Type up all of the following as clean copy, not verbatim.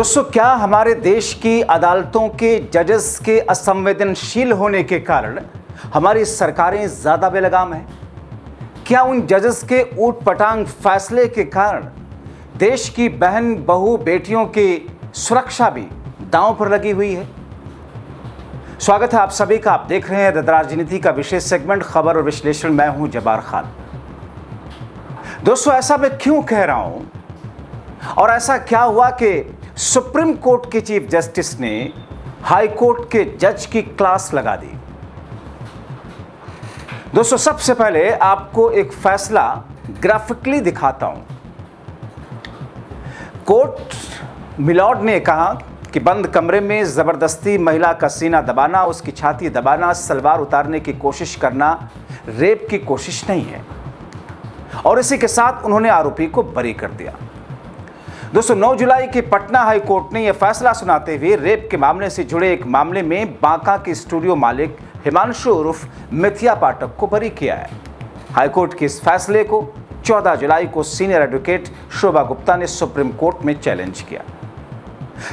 दोस्तों, क्या हमारे देश की अदालतों के जजेस के असंवेदनशील होने के कारण हमारी सरकारें ज़्यादा बेलगाम हैं? क्या उन जजेस के ऊटपटांग फैसले के कारण देश की बहन बहू बेटियों की सुरक्षा भी दांव पर लगी हुई है? स्वागत है आप सभी का। आप देख रहे हैं राजनीति का विशेष सेगमेंट खबर और विश्लेषण। मैं हूं जब्बार खान। दोस्तों, ऐसा मैं क्यों कह रहा हूं और ऐसा क्या हुआ कि सुप्रीम कोर्ट के चीफ जस्टिस ने हाई कोर्ट के जज की क्लास लगा दी? दोस्तों, सबसे पहले आपको एक फैसला ग्राफिकली दिखाता हूं। कोर्ट मिलॉर्ड ने कहा कि बंद कमरे में जबरदस्ती महिला का सीना दबाना, उसकी छाती दबाना, सलवार उतारने की कोशिश करना रेप की कोशिश नहीं है, और इसी के साथ उन्होंने आरोपी को बरी कर दिया। दोस्तों, 9 जुलाई की पटना हाई कोर्ट ने यह फैसला सुनाते हुए रेप के मामले से जुड़े एक मामले में बांका के स्टूडियो मालिक हिमांशु उर्फ मिथिया पाठक को बरी किया है। हाई कोर्ट के इस फैसले को 14 जुलाई को सीनियर एडवोकेट शोभा गुप्ता ने सुप्रीम कोर्ट में चैलेंज किया,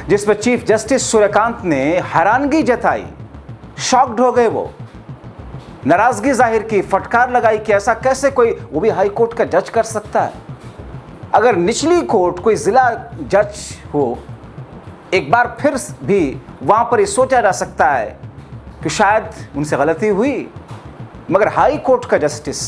जिस पर चीफ जस्टिस सूर्यकांत ने हैरानगी जताई, शॉक्ड हो गए। वो नाराजगी जाहिर की, फटकार लगाई कि ऐसा कैसे कोई, वो भी हाई कोर्ट का जज कर सकता है? अगर निचली कोर्ट कोई जिला जज हो, एक बार फिर भी वहां पर ये सोचा जा सकता है कि शायद उनसे गलती हुई, मगर हाई कोर्ट का जस्टिस।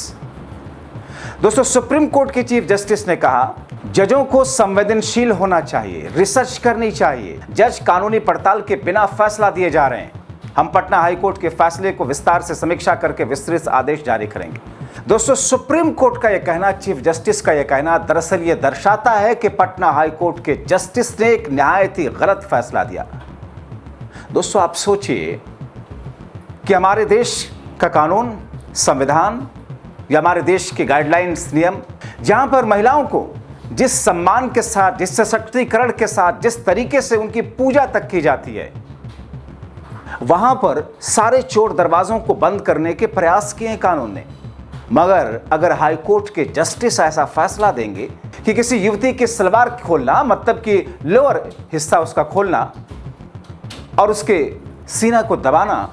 दोस्तों, सुप्रीम कोर्ट के चीफ जस्टिस ने कहा जजों को संवेदनशील होना चाहिए, रिसर्च करनी चाहिए। जज कानूनी पड़ताल के बिना फैसला दिए जा रहे हैं। हम पटना हाई कोर्ट के फैसले को विस्तार से समीक्षा करके विस्तृत आदेश जारी करेंगे। दोस्तों, सुप्रीम कोर्ट का यह कहना, चीफ जस्टिस का यह कहना दरअसल यह दर्शाता है कि पटना हाई कोर्ट के जस्टिस ने एक निहायत ही गलत फैसला दिया। दोस्तों, आप सोचिए कि हमारे देश का कानून, संविधान या हमारे देश के गाइडलाइंस, नियम, जहां पर महिलाओं को जिस सम्मान के साथ, जिस सशक्तिकरण के साथ, जिस तरीके से उनकी पूजा तक की जाती है, वहां पर सारे चोर दरवाजों को बंद करने के प्रयास किए हैं कानून ने। मगर अगर हाई कोर्ट के जस्टिस ऐसा फैसला देंगे कि किसी युवती की सलवार खोलना, मतलब कि लोअर हिस्सा उसका खोलना और उसके सीना को दबाना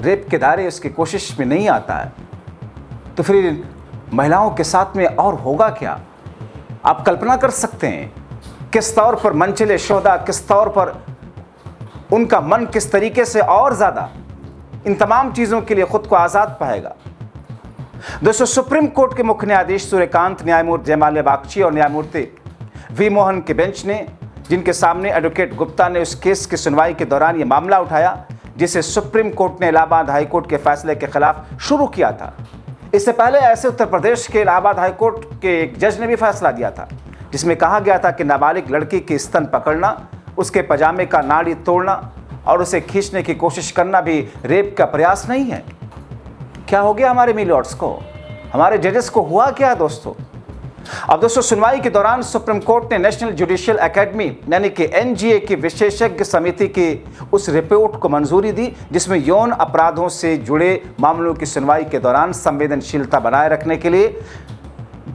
रेप के दायरे उसकी कोशिश में नहीं आता है, तो फिर महिलाओं के साथ में और होगा क्या? आप कल्पना कर सकते हैं किस तौर पर मंजिल शोहदा, किस तौर पर उनका मन किस तरीके से और ज्यादा इन तमाम चीजों के लिए खुद को आजाद पाएगा। दोस्तों, सुप्रीम कोर्ट के मुख्य न्यायाधीश सूर्यकांत, न्यायमूर्ति जयमाल्या बागची और न्यायमूर्ति वी मोहन के बेंच ने, जिनके सामने एडवोकेट गुप्ता ने उस केस की सुनवाई के दौरान यह मामला उठाया जिसे सुप्रीम कोर्ट ने इलाहाबाद हाई कोर्ट के फैसले के खिलाफ शुरू किया था। इससे पहले ऐसे उत्तर प्रदेश के इलाहाबाद हाई कोर्ट के एक जज ने भी फैसला दिया था, जिसमें कहा गया था कि नाबालिग लड़की की स्तन पकड़ना, उसके पजामे का नाड़ी तोड़ना और उसे खींचने की कोशिश करना भी रेप का प्रयास नहीं है। क्या हो गया हमारे मिलॉर्ड्स को, हमारे जजेस को हुआ क्या दोस्तों? अब दोस्तों, सुनवाई के दौरान सुप्रीम कोर्ट ने नेशनल जुडिशियल एकेडमी यानी कि एनजीए की विशेषज्ञ समिति की उस रिपोर्ट को मंजूरी दी, जिसमें यौन अपराधों से जुड़े मामलों की सुनवाई के दौरान संवेदनशीलता बनाए रखने के लिए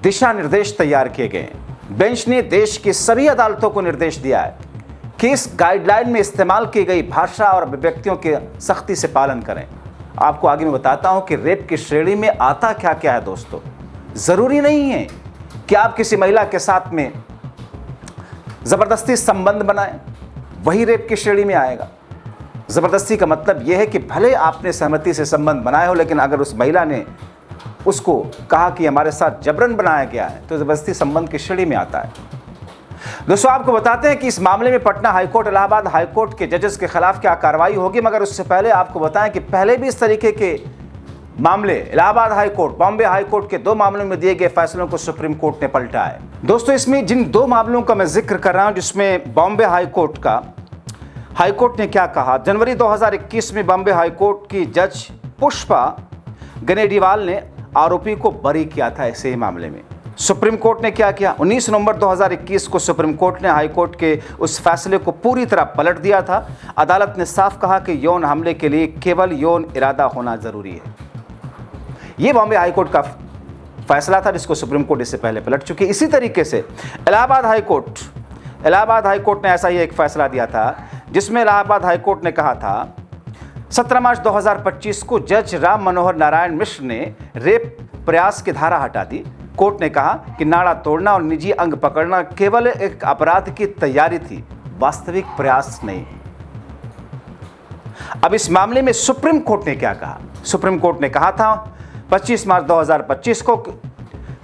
दिशा निर्देश तैयार किए गए। बेंच ने देश की सभी अदालतों को निर्देश दिया है कि इस गाइडलाइन में इस्तेमाल की गई भाषा और अभिव्यक्तियों के सख्ती से पालन करें। आपको आगे मैं बताता हूं कि रेप की श्रेणी में आता क्या क्या है। दोस्तों, जरूरी नहीं है कि आप किसी महिला के साथ में जबरदस्ती संबंध बनाएं, वही रेप की श्रेणी में आएगा। जबरदस्ती का मतलब यह है कि भले आपने सहमति से संबंध बनाए हो, लेकिन अगर उस महिला ने उसको कहा कि हमारे साथ जबरन बनाया गया है, तो जबरदस्ती संबंध की श्रेणी में आता है। दोस्तों, आपको बताते हैं कि इस मामले में पटना हाईकोर्ट, इलाहाबाद हाईकोर्ट के जजेस के खिलाफ क्या कार्रवाई होगी, मगर उससे पहले आपको बताएं कि पहले भी इस तरीके के मामले इलाहाबाद हाईकोर्ट, बॉम्बे हाईकोर्ट के 2 मामलों में दिए गए फैसलों को सुप्रीम कोर्ट ने पलटा है। दोस्तों, इसमें जिन 2 मामलों का मैं जिक्र कर रहा हूं, जिसमें बॉम्बे हाईकोर्ट का, हाईकोर्ट ने क्या कहा, जनवरी 2021 में बॉम्बे हाईकोर्ट की जज पुष्पा गनेडीवाल ने आरोपी को बरी किया था ऐसे ही मामले में। सुप्रीम कोर्ट ने क्या किया, 19 नवंबर 2021 को सुप्रीम कोर्ट ने हाई कोर्ट के उस फैसले को पूरी तरह पलट दिया था। अदालत ने साफ कहा कि यौन हमले के लिए केवल यौन इरादा होना जरूरी है। यह बॉम्बे हाई कोर्ट का फैसला था, जिसको सुप्रीम कोर्ट इससे पहले पलट चुकी। इसी तरीके से Allahabad high court Allahabad high court ने ऐसा ही एक फैसला दिया था, जिसमें इलाहाबाद हाईकोर्ट ने कहा था 17 मार्च 2025 को जज राम मनोहर नारायण मिश्र ने रेप प्रयास की धारा हटा दी। कोर्ट ने कहा कि नाड़ा तोड़ना और निजी अंग पकड़ना केवल एक अपराध की तैयारी थी, वास्तविक प्रयास नहीं। अब इस मामले में सुप्रीम कोर्ट ने क्या कहा? सुप्रीम कोर्ट ने कहा था 25 मार्च 2025 को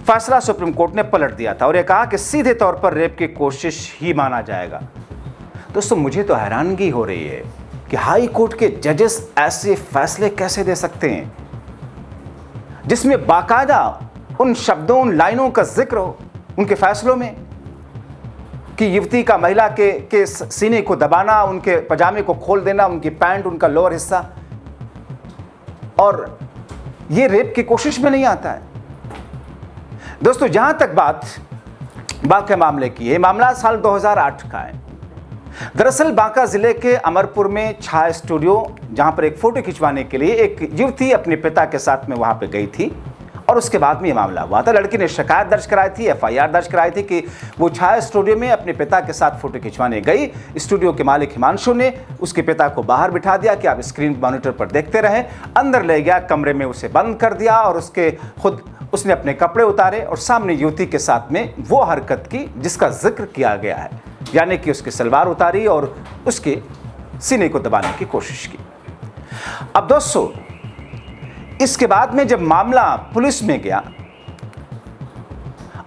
फैसला सुप्रीम कोर्ट ने पलट दिया था और यह कहा कि सीधे तौर पर रेप की कोशिश ही माना जाएगा। दोस्तों, मुझे तो हैरानगी हो रही है कि हाई कोर्ट के जजेस ऐसे फैसले कैसे दे सकते हैं, जिसमें बाकायदा उन शब्दों, उन लाइनों का जिक्र हो उनके फैसलों में कि युवती का महिला के सीने को दबाना, उनके पजामे को खोल देना, उनकी पैंट, उनका लोअर हिस्सा, और ये रेप की कोशिश में नहीं आता है। दोस्तों, जहां तक बात बांका मामले की है, मामला साल 2008 का है। दरअसल बांका जिले के अमरपुर में छाया स्टूडियो, जहां पर एक फोटो खिंचवाने के लिए एक युवती अपने पिता के साथ में वहां पे गई थी और उसके बाद में ये मामला हुआ था। लड़की ने शिकायत दर्ज कराई थी, FIR दर्ज कराई थी कि वो छाया स्टूडियो में अपने पिता के साथ फोटो खिंचवाने गई। स्टूडियो के मालिक हिमांशु ने उसके पिता को बाहर बिठा दिया कि आप स्क्रीन मॉनिटर पर देखते रहें। अंदर ले गया, कमरे में उसे बंद कर दिया और उसने अपने कपड़े उतारे और सामने युवती के साथ में वो हरकत की जिसका जिक्र किया गया है, यानी कि उसकी सलवार उतारी और उसके सीने को दबाने की कोशिश की। अब दोस्तों, इसके बाद में जब मामला पुलिस में गया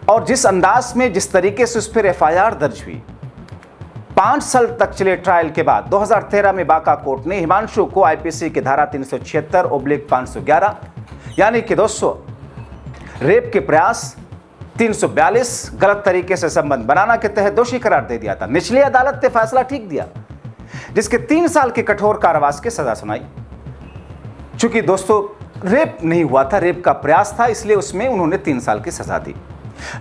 और जिस अंदाज में, जिस तरीके से उस पर FIR दर्ज हुई, 5 साल तक चले ट्रायल के बाद 2013 में बांका कोर्ट ने हिमांशु को IPC की धारा 376/511 यानी कि दोस्तों रेप के प्रयास, 342 गलत तरीके से संबंध बनाना के तहत दोषी करार दे दिया था। निचली अदालत ने फैसला ठीक दिया, जिसके 3 साल के कठोर कारावास की सजा सुनाई। चूंकि दोस्तों रेप नहीं हुआ था, रेप का प्रयास था, इसलिए उसमें उन्होंने 3 साल की सजा दी।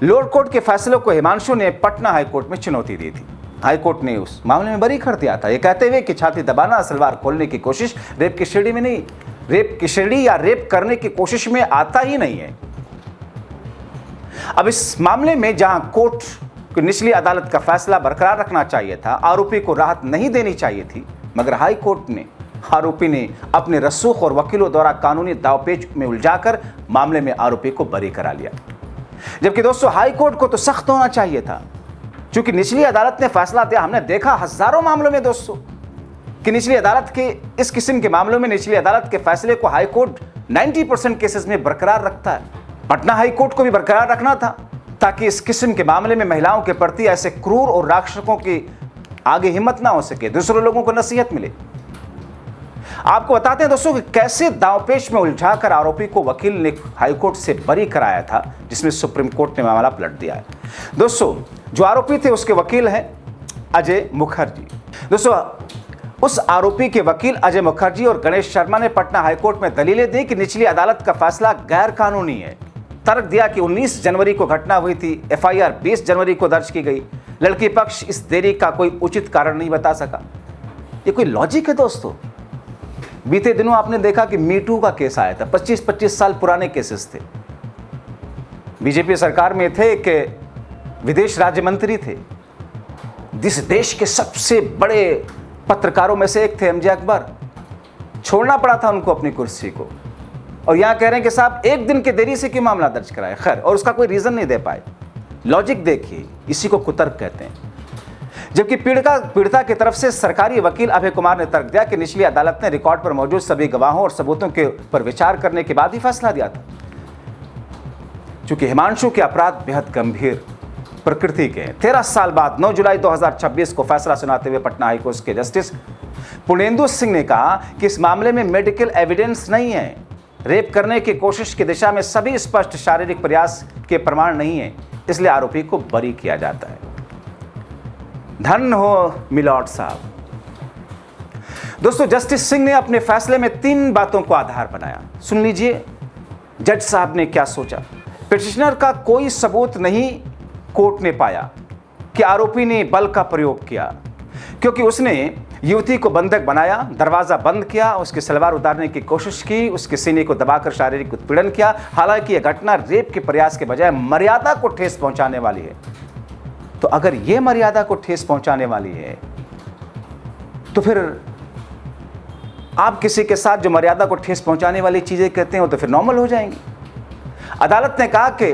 लोअर कोर्ट के फैसलों को हिमांशु ने पटना हाईकोर्ट में चुनौती दी थी। हाईकोर्ट ने उस मामले में बरी कर दिया था, यह कहते हुए कि छाती दबाना, सलवार खोलने की कोशिश रेप की श्रेणी में नहीं, रेप की श्रेणी या रेप करने की कोशिश में आता ही नहीं है। अब इस मामले में जहां कोर्ट को निचली अदालत का फैसला बरकरार रखना चाहिए था, आरोपी को राहत नहीं देनी चाहिए थी, मगर हाई कोर्ट ने आरोपी ने अपने रसूख और वकीलों द्वारा कानूनी दावपेच में उलझाकर मामले में आरोपी को बरी करा लिया। जबकि दोस्तों हाई कोर्ट को तो सख्त होना चाहिए था, क्योंकि निचली अदालत ने फैसला दिया। हमने देखा हजारों मामलों में दोस्तों कि निचली अदालत के इस किस्म के मामलों में निचली अदालत के फैसले को हाई कोर्ट 90% केसेस में बरकरार रखता है। पटना हाई कोर्ट को भी बरकरार रखना था, ताकि इस किस्म के मामले में महिलाओं के प्रति ऐसे क्रूर और राक्षसों की आगे हिम्मत ना हो सके, दूसरे लोगों को नसीहत मिले। आपको बताते हैं दोस्तों कि कैसे दांवपेच में उलझाकर आरोपी को वकील ने हाईकोर्ट से बरी कराया था, जिसमें सुप्रीम कोर्ट ने मामला पलट दिया है। दोस्तों, जो आरोपी थे उसके वकील हैं अजय मुखर्जी। दोस्तों, उस आरोपी के वकील अजय मुखर्जी और गणेश शर्मा ने पटना हाईकोर्ट में दलीलें दी कि निचली अदालत का फैसला गैर कानूनी है। तर्क दिया कि 19 जनवरी को घटना हुई थी, FIR 20 जनवरी को दर्ज की गई। लड़की पक्ष इस देरी का कोई उचित कारण नहीं बता सका। ये कोई लॉजिक है दोस्तों? बीते दिनों आपने देखा कि मीटू का केस आया था, 25-25 साल पुराने केसेस थे। बीजेपी सरकार में थे कि विदेश राज्य मंत्री थे, जिस देश के सबसे बड़े पत्रकारों में से एक थे MJ अकबर। छोड़ना पड़ा था उनको अपनी कुर्सी को, और यहां कह रहे हैं कि साहब एक दिन के देरी से क्यों मामला दर्ज कराया। खैर, और उसका कोई रीजन नहीं दे पाए। लॉजिक देखिए, इसी को कुतर्क कहते हैं। जबकि पीड़िता की तरफ से सरकारी वकील अभय कुमार ने तर्क दिया कि निचली अदालत ने रिकॉर्ड पर मौजूद सभी गवाहों और सबूतों के पर विचार करने के बाद ही फैसला दिया था। चूंकि हिमांशु के अपराध बेहद गंभीर प्रकृति के हैं। 13 साल बाद 9 जुलाई 2026 को फैसला सुनाते हुए पटना हाईकोर्ट के जस्टिस पुर्णेंदु सिंह ने कहा कि इस मामले में मेडिकल एविडेंस नहीं है, रेप करने की कोशिश की दिशा में सभी स्पष्ट शारीरिक प्रयास के प्रमाण नहीं है, इसलिए आरोपी को बरी किया जाता है। धन हो मिलॉर्ड साहब। दोस्तों, जस्टिस सिंह ने अपने फैसले में 3 बातों को आधार बनाया। सुन लीजिए जज साहब ने क्या सोचा। पिटिशनर का कोई सबूत नहीं कोर्ट ने पाया कि आरोपी ने बल का प्रयोग किया, क्योंकि उसने युवती को बंधक बनाया, दरवाजा बंद किया, उसकी सलवार उतारने की कोशिश की, उसके सीने को दबाकर शारीरिक उत्पीड़न किया। हालांकि यह घटना रेप के प्रयास के बजाय मर्यादा को ठेस पहुंचाने वाली है। तो अगर ये मर्यादा को ठेस पहुंचाने वाली है तो फिर आप किसी के साथ जो मर्यादा को ठेस पहुंचाने वाली चीजें कहते हो तो फिर नॉर्मल हो जाएंगी। अदालत ने कहा कि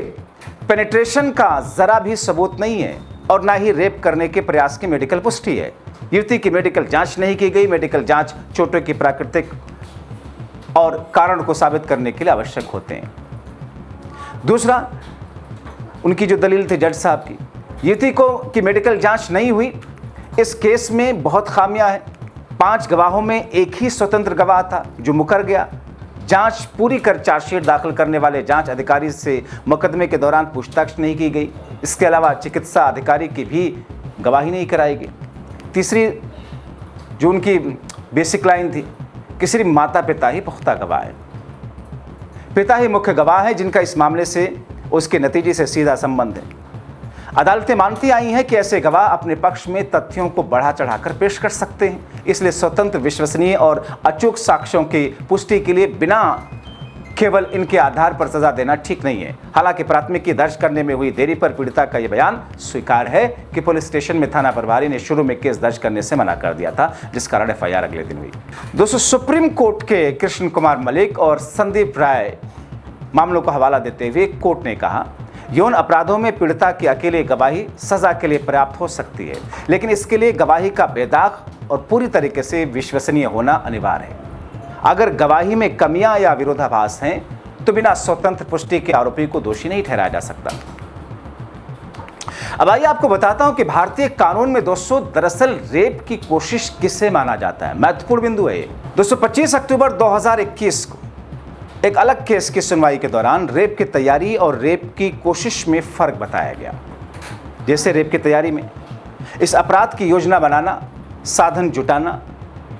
पेनिट्रेशन का जरा भी सबूत नहीं है और ना ही रेप करने के प्रयास की मेडिकल पुष्टि है। युवती की मेडिकल जांच नहीं की गई। मेडिकल जांच चोटों की प्राकृतिक और कारण को साबित करने के लिए आवश्यक होते हैं। दूसरा, उनकी जो दलील थी जज साहब की, युवती को की मेडिकल जांच नहीं हुई। इस केस में बहुत खामियां हैं। 5 गवाहों में एक ही स्वतंत्र गवाह था जो मुकर गया। जांच पूरी कर चार्जशीट दाखिल करने वाले जांच अधिकारी से मुकदमे के दौरान पूछताछ नहीं की गई। इसके अलावा चिकित्सा अधिकारी की भी गवाही नहीं कराई गई। तीसरी जो उनकी बेसिक लाइन थी कि सिर्फ माता पिता ही पुख्ता गवाह है। पिता ही मुख्य गवाह है जिनका इस मामले से उसके नतीजे से सीधा संबंध है। अदालतें मानती आई हैं कि ऐसे गवाह अपने पक्ष में तथ्यों को बढ़ा चढ़ाकर पेश कर सकते हैं। इसलिए स्वतंत्र, विश्वसनीय और अचूक साक्ष्यों की पुष्टि के लिए बिना केवल इनके आधार पर सजा देना ठीक नहीं है। हालांकि प्राथमिकी दर्ज करने में हुई देरी पर पीड़िता का यह बयान स्वीकार है कि पुलिस स्टेशन में थाना प्रभारी ने शुरू में केस दर्ज करने से मना कर दिया था, जिस कारण एफआईआर अगले दिन हुई। दोस्तों, सुप्रीम कोर्ट के कृष्ण कुमार मलिक और संदीप राय मामलों का हवाला देते हुए कोर्ट ने कहा, यौन अपराधों में पीड़िता की अकेले गवाही सजा के लिए पर्याप्त हो सकती है, लेकिन इसके लिए गवाही का बेदाग और पूरी तरीके से विश्वसनीय होना अनिवार्य है। अगर गवाही में कमियां या विरोधाभास हैं तो बिना स्वतंत्र पुष्टि के आरोपी को दोषी नहीं ठहराया जा सकता। अब आइए आपको बताता हूं कि भारतीय कानून में दोस्तों दरअसल रेप की कोशिश किसे माना जाता है। महत्वपूर्ण बिंदु है ये। दोस्तों, 25 अक्टूबर 2021 को एक अलग केस की सुनवाई के दौरान रेप की तैयारी और रेप की कोशिश में फर्क बताया गया। जैसे रेप की तैयारी में इस अपराध की योजना बनाना, साधन जुटाना,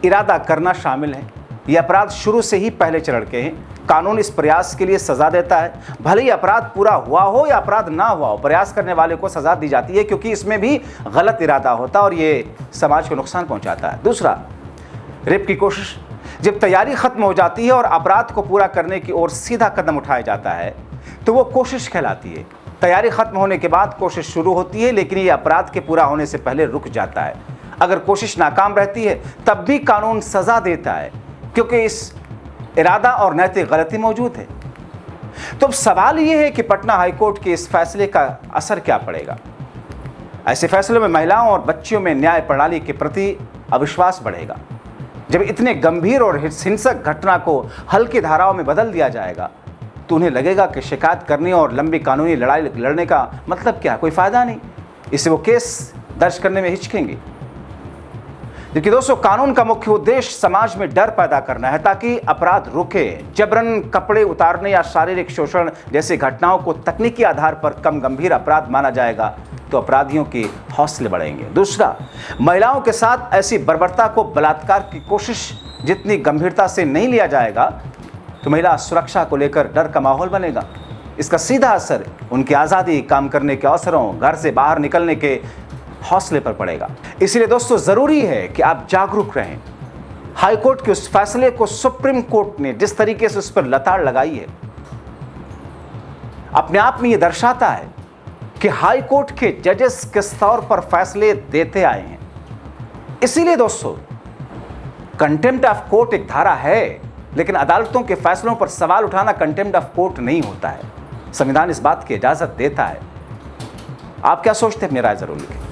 इरादा करना शामिल है। ये अपराध शुरू से ही पहले चरण के हैं। कानून इस प्रयास के लिए सजा देता है, भले ही अपराध पूरा हुआ हो या अपराध ना हुआ हो। प्रयास करने वाले को सजा दी जाती है क्योंकि इसमें भी गलत इरादा होता है और ये समाज को नुकसान पहुंचाता है। दूसरा, रेप की कोशिश, जब तैयारी खत्म हो जाती है और अपराध को पूरा करने की ओर सीधा कदम उठाया जाता है तो वो कोशिश कहलाती है। तैयारी खत्म होने के बाद कोशिश शुरू होती है, लेकिन ये अपराध के पूरा होने से पहले रुक जाता है। अगर कोशिश नाकाम रहती है तब भी कानून सजा देता है क्योंकि इस इरादा और नैतिक गलती मौजूद है। तो अब सवाल यह है कि पटना हाईकोर्ट के इस फैसले का असर क्या पड़ेगा। ऐसे फैसलों में महिलाओं और बच्चियों में न्याय प्रणाली के प्रति अविश्वास बढ़ेगा। जब इतने गंभीर और हिंसक घटना को हल्की धाराओं में बदल दिया जाएगा तो उन्हें लगेगा कि शिकायत करने और लंबी कानूनी लड़ाई लड़ने का मतलब क्या, कोई फायदा नहीं। इससे वो केस दर्ज करने में हिचकेंगे। जबकि दोस्तों, कानून का मुख्य उद्देश्य समाज में डर पैदा करना है ताकि अपराध रुके। जबरन कपड़े उतारने या शारीरिक शोषण जैसी घटनाओं को तकनीकी आधार पर कम गंभीर अपराध माना जाएगा तो अपराधियों के हौसले बढ़ेंगे। दूसरा, महिलाओं के साथ ऐसी बर्बरता को बलात्कार की कोशिश जितनी गंभीरता से नहीं लिया जाएगा तो महिला सुरक्षा को लेकर डर का माहौल बनेगा। इसका सीधा असर उनकी आज़ादी, काम करने के अवसरों, घर से बाहर निकलने के हौसले पर पड़ेगा। इसलिए दोस्तों, जरूरी है कि आप जागरूक रहें। हाईकोर्ट के उस फैसले को सुप्रीम कोर्ट ने जिस तरीके से उस पर लताड़ लगाई है, अपने आप में यह दर्शाता है कि हाई कोर्ट के जजेस किस तौर पर फैसले देते आए हैं। इसीलिए दोस्तों, कंटेम्प्ट ऑफ कोर्ट एक धारा है, लेकिन अदालतों के फैसलों पर सवाल उठाना कंटेम्प्ट ऑफ कोर्ट नहीं होता है। संविधान इस बात की इजाजत देता है। आप क्या सोचते हैं? अपनी राय जरूर लिखें।